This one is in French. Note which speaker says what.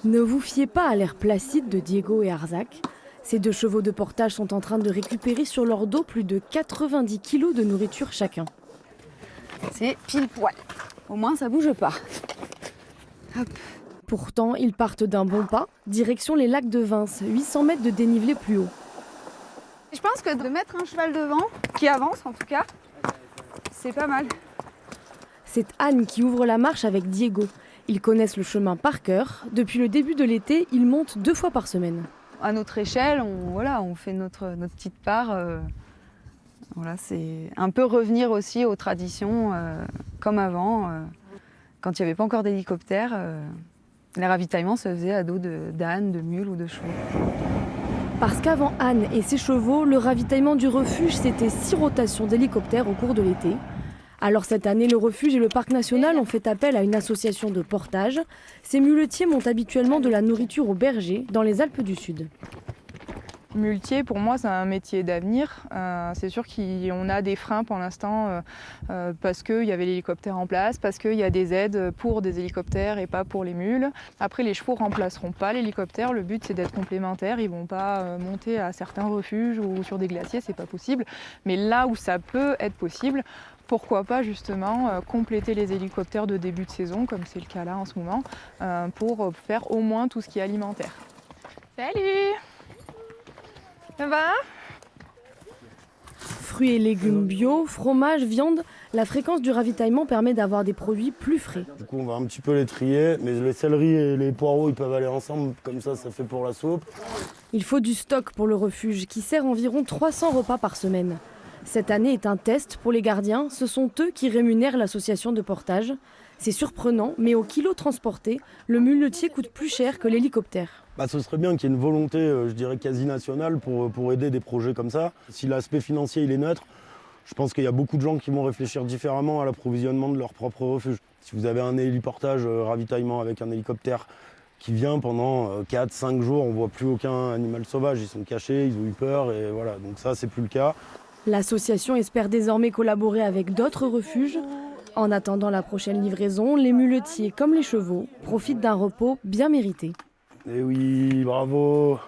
Speaker 1: Ne vous fiez pas à l'air placide de Diego et Arzac. Ces deux chevaux de portage sont en train de récupérer sur leur dos plus de 90 kilos de nourriture chacun.
Speaker 2: C'est pile poil. Au moins, ça bouge pas. Hop.
Speaker 1: Pourtant, ils partent d'un bon pas, direction les lacs de Vince, 800 mètres de dénivelé plus haut.
Speaker 2: Je pense que de mettre un cheval devant, qui avance en tout cas, c'est pas mal.
Speaker 1: C'est Anne qui ouvre la marche avec Diego. Ils connaissent le chemin par cœur. Depuis le début de l'été, ils montent 2 fois par semaine.
Speaker 2: À notre échelle, on fait notre petite part. C'est un peu revenir aussi aux traditions comme avant. Quand il n'y avait pas encore d'hélicoptère, les ravitaillements se faisaient à dos d'ânes, de mules ou de chevaux.
Speaker 1: Parce qu'avant Anne et ses chevaux, le ravitaillement du refuge, c'était 6 rotations d'hélicoptères au cours de l'été. Alors cette année, le refuge et le parc national ont fait appel à une association de portage. Ces muletiers montent habituellement de la nourriture aux bergers dans les Alpes du Sud.
Speaker 3: Muletier, pour moi, c'est un métier d'avenir. C'est sûr qu'on a des freins pour l'instant parce qu'il y avait l'hélicoptère en place, parce qu'il y a des aides pour des hélicoptères et pas pour les mules. Après, les chevaux ne remplaceront pas l'hélicoptère. Le but, c'est d'être complémentaires. Ils ne vont pas monter à certains refuges ou sur des glaciers, c'est pas possible. Mais là où ça peut être possible, pourquoi pas justement compléter les hélicoptères de début de saison, comme c'est le cas là en ce moment, pour faire au moins tout ce qui est alimentaire. Salut! Ça va?
Speaker 1: Fruits et légumes bio, fromage, viande, la fréquence du ravitaillement permet d'avoir des produits plus frais.
Speaker 4: Du coup, on va un petit peu les trier, mais les céleris et les poireaux, ils peuvent aller ensemble, comme ça fait pour la soupe.
Speaker 1: Il faut du stock pour le refuge qui sert environ 300 repas par semaine. Cette année est un test pour les gardiens, ce sont eux qui rémunèrent l'association de portage. C'est surprenant, mais au kilo transporté, le muletier coûte plus cher que l'hélicoptère.
Speaker 4: Ce serait bien qu'il y ait une volonté, je dirais, quasi nationale pour aider des projets comme ça. Si l'aspect financier il est neutre, je pense qu'il y a beaucoup de gens qui vont réfléchir différemment à l'approvisionnement de leur propre refuge. Si vous avez un héliportage ravitaillement avec un hélicoptère qui vient pendant 4-5 jours, on ne voit plus aucun animal sauvage, ils sont cachés, ils ont eu peur, et voilà, donc ça c'est plus le cas.
Speaker 1: L'association espère désormais collaborer avec d'autres refuges. En attendant la prochaine livraison, les muletiers comme les chevaux profitent d'un repos bien mérité.
Speaker 4: Eh oui, bravo!